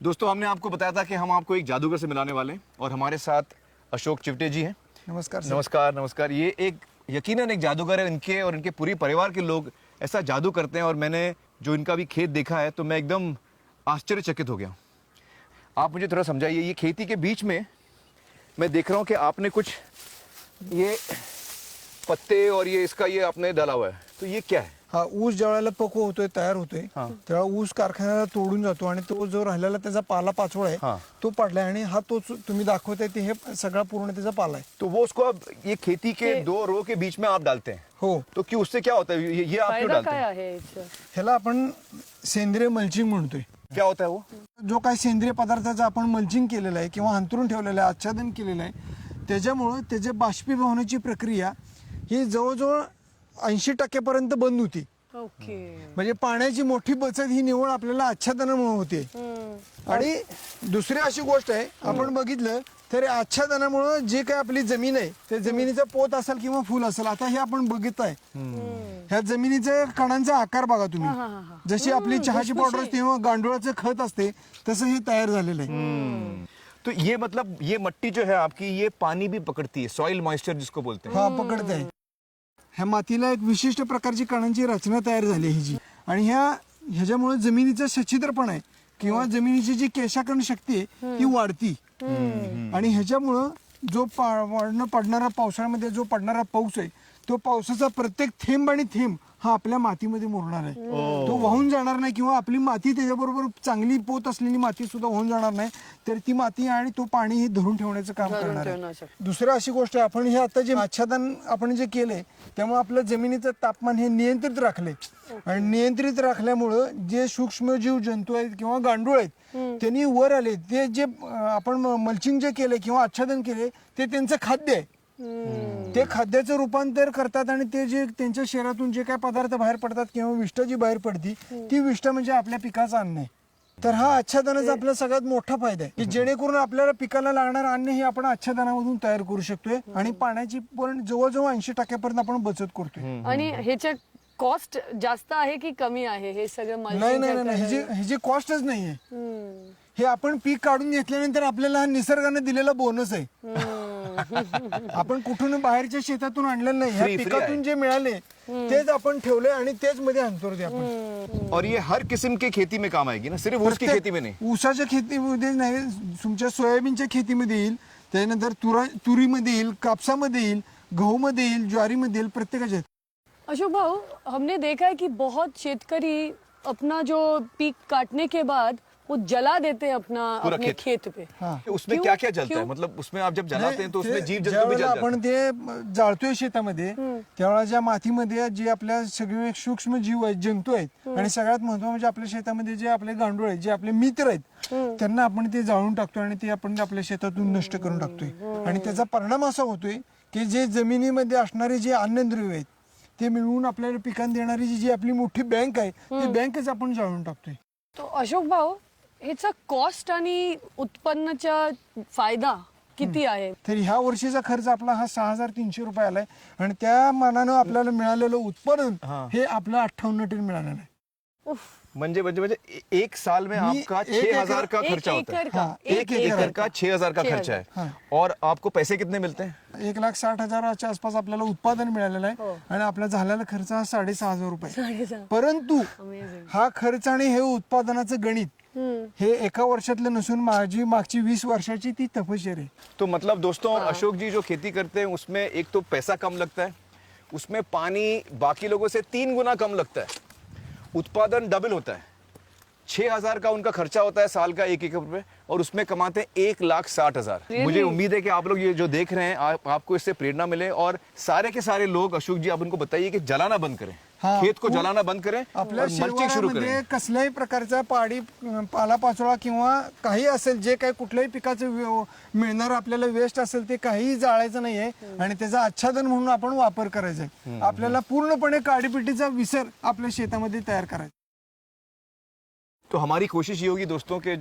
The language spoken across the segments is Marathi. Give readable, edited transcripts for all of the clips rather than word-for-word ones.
दोस्तों हमने आपको बताया था कि हम आपको एक जादूगर से मिलाने वाले हैं और हमारे साथ अशोक चिवटे जी हैं। नमस्कार सर। नमस्कार नमस्कार। ये एक यकीनन एक जादूगर है। इनके और इनके पूरी परिवार के लोग ऐसा जादू करते हैं और मैंने जो इनका भी खेत देखा है तो मैं एकदम आश्चर्यचकित हो गया। आप मुझे थोड़ा समझाइए, ये खेती के बीच में मैं देख रहा हूँ कि आपने कुछ ये पत्ते और ये इसका ये आपने डाला हुआ है, तो ये क्या है? हा ऊस ज्या वेळेला पक्व होतोय, तयार होतोय, हा. तेव्हा ऊस कारखान्याला तोडून जातो आणि तो जो राहिलेला त्याचा पाला पाचोळा हा. आहे तो पडलाय आणि हा तोच तुम्ही दाखवताय ते हे सगळा पूर्ण त्याचा पाला आहे. तो वो उसको अब ये खेती के दो रो के बीच में आप डालते हैं? हो. तो क्यों, उससे क्या होता है? ये आप क्यों फायदा डालते काय हैं? आहे याचा? ह्याला आपण सेंद्रिय मल्चिंग म्हणतोय. क्या होता है वो? जो काही सेंद्रिय पदार्थाचं आपण मल्चिंग केलेलं आहे किंवा अंतरून ठेवलेलं आहे, आच्छादन केलेलं आहे, त्याच्यामुळं त्याचे बाष्पीभवनाची प्रक्रिया ही जवळजवळ 80% बंद होती. ओके. म्हणजे पाण्याची मोठी बचत ही निवड आपल्याला आच्छादनामुळे होते. आणि दुसरी अशी गोष्ट आहे, आपण बघितलं तर आच्छादनामुळे जे काही आपली जमीन आहे त्या जमिनीचा पोत असेल किंवा फुल असेल, आता हे आपण बघित आहे ह्या जमिनीच्या कणांचा आकार बघा तुम्ही. जशी आपली चहाची पावडर असते किंवा गांडुळाचं खत असते तसं हे तयार झालेलं आहे. तो ये मतलब ये मिट्टी जो है आपकी, ये पानी भी पकड़ती है, सॉइल मॉइस्चर जिसको बोलते हैं. हा पकडत आहे. ह्या मातीला एक विशिष्ट प्रकारची कणांची रचना तयार झाली आहे हिची, आणि ह्याच्यामुळे जमिनीचा सच्छिद्रपणा आहे किंवा जमिनीची जी केशाकरण शक्ती आहे ती वाढती. आणि ह्याच्यामुळं जो पडणारा पावसाळ्यामध्ये जो पडणारा पाऊस आहे तो पावसाचा प्रत्येक थेंब आणि थेंब हा आपल्या मातीमध्ये मुरणार आहे. तो वाहून जाणार नाही किंवा आपली माती त्याच्याबरोबर चांगली पोत असलेली माती सुद्धा वाहून जाणार नाही, तर ती माती आणि तो पाणी हे धरून ठेवण्याचं काम करणार आहे. दुसरं अशी गोष्ट आहे, आपण हे आता जे आच्छादन आपण जे केलंय त्यामुळे आपलं जमिनीचं तापमान हे नियंत्रित राखले, आणि नियंत्रित राखल्यामुळं जे सूक्ष्मजीव जंतू आहेत किंवा गांडूळ आहेत त्यांनी वर आले. ते जे आपण मल्चिंग जे केले किंवा आच्छादन केले ते त्यांचं खाद्य आहे. ते खाद्याचं रूपांतर करतात आणि ते जे त्यांच्या शरीरातून जे काय पदार्थ बाहेर पडतात किंवा विष्ठा जी बाहेर पडती ती विष्ठा म्हणजे आपल्या पिकाचं अन्न आहे. तर हा आच्छादनाचा आपला सगळ्यात मोठा फायदा आहे की जेणेकरून आपल्याला पिकाला लागणार अन्न हे आपण आच्छादनामधून तयार करू शकतोय आणि पाण्याची पण जवळजवळ 80% आपण बचत करतोय. आणि ह्याच्या कॉस्ट जास्त आहे की कमी आहे हे सगळं? नाही नाही नाही, ह्याची कॉस्टच नाहीये. हे आपण पीक काढून घेतल्यानंतर आपल्याला हा निसर्गाने दिलेला बोनस आहे. आपण कुठून बाहेरच्या शेतातून आणलेलं नाही, ह्या पिकातून जे मिळाले तेच आपण ठेवले आणि तेच मध्ये आणतो ते आपण. और ये हर किस्म की खेती में काम आएगी ना, सिर्फ ऊस की खेती में नहीं? ऊसाच्या खेतीमध्ये नाही, तुमच्या सोयाबीनच्या खेतीमध्ये येईल, त्यानंतर तुरीमध्ये येईल, कापसामध्ये येईल, गहूमध्ये येईल, ज्वारीमध्ये येईल, प्रत्येकाच्या. अशोक भाऊ, हमने देखा है कि बहुत शेतकरी अपना जो पीक काटने के बाद वो जला देते हैं अपने खेत पे. उसमें क्या क्या जलता है? मतलब उसमें आप जब जलाते हैं तो उसमें जीव जंतु भी जल जाते हैं. आपण ते जाळतोय शेतामध्ये त्यावेळेला ज्या मातीमध्ये जे आपल्या सगळे सूक्ष्म जीव आहेत, जंतू आहेत, आणि सगळ्यात महत्त्वाचं म्हणजे आपल्या शेतामध्ये जे आपले गांडूळ आहेत, जे आपले मित्र आहेत, त्यांना आपण ते जाळून टाकतोय आणि ते आपण आपल्या शेतातून नष्ट करून टाकतोय. आणि त्याचा परिणाम असा होतोय की जे जमिनीमध्ये असणारे जे अन्नद्रव्य आहेत ते मिळवून आपल्याला पिकांना देणारी जी आपली मोठी बँक आहे ती बँकच आपण जाळून टाकतोय. तो अशोक भाऊ, ह्याचा कॉस्ट आणि उत्पन्नाचा फायदा किती आहे? तर ह्या वर्षीचा खर्च आपला हा 6300 रुपये आलाय आणि त्या मानानं आपल्याला मिळालेलं उत्पादन हे आपलं 58 टन मिळालेलं आहे. म्हणजे एक साल में आपका 6000 का खर्चा होता है. एक एकड़ का 6000 का खर्चा है. और आपको पैसे कितने मिलते हैं? 1,60,000च्या आसपास आपल्याला उत्पादन मिळालेलं आहे आणि आपला झालेला खर्च हा 6,500 रुपये. परंतु हा खर्च आणि हे उत्पादनाचं गणित हे एका वर्षातलं नसून माझी मागची 20 वर्षाची ती तपश्चर्या आहे. तो मतलब दोस्तों, अशोक जी जो खेती करते हैं उसमें एक तो पैसा कम लगता है, उसमें पानी बाकी लोगों से 3 गुना कम लगता है, उत्पादन डबल होता है. 6,000 का उनका खर्चा होता है साल का 1 एकड़ पे, और उसमें कमाते हैं 1,60,000. मुझे उम्मीद है कि आप लोग ये जो देख रहे हैं आपको इससे प्रेरणा मिले, और सारे के सारे लोग, अशोक जी आप उनको बताइए कि जलाना बंद करें, खेत को जलाना बंद करें, आपल्या मल्चिंग शुरू करें. शेतामध्ये कसल्याही प्रकारचा पालापाचोळा किंवा काही असेल, जे काही कुठल्याही पिकाचं मिळणार आपल्याला वेस्ट असेल ते काही जाळायचं नाहीये आणि त्याचा आच्छादन म्हणून आपण वापर करायचा आहे. आपल्याला पूर्णपणे काडीपिटीचा विसर आपल्या शेतामध्ये तयार करायचा. तो हमारी कोशिश ये होगी दोस्तों कि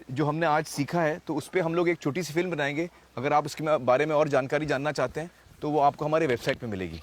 जो हमने आज सीखा है तो उस पर हम लोग एक छोटी सी फिल्म बनाएंगे. अगर आप उसके बारे में और जानकारी जानना चाहते हैं तो वो आपको हमारे वेबसाइट पे मिलेगी.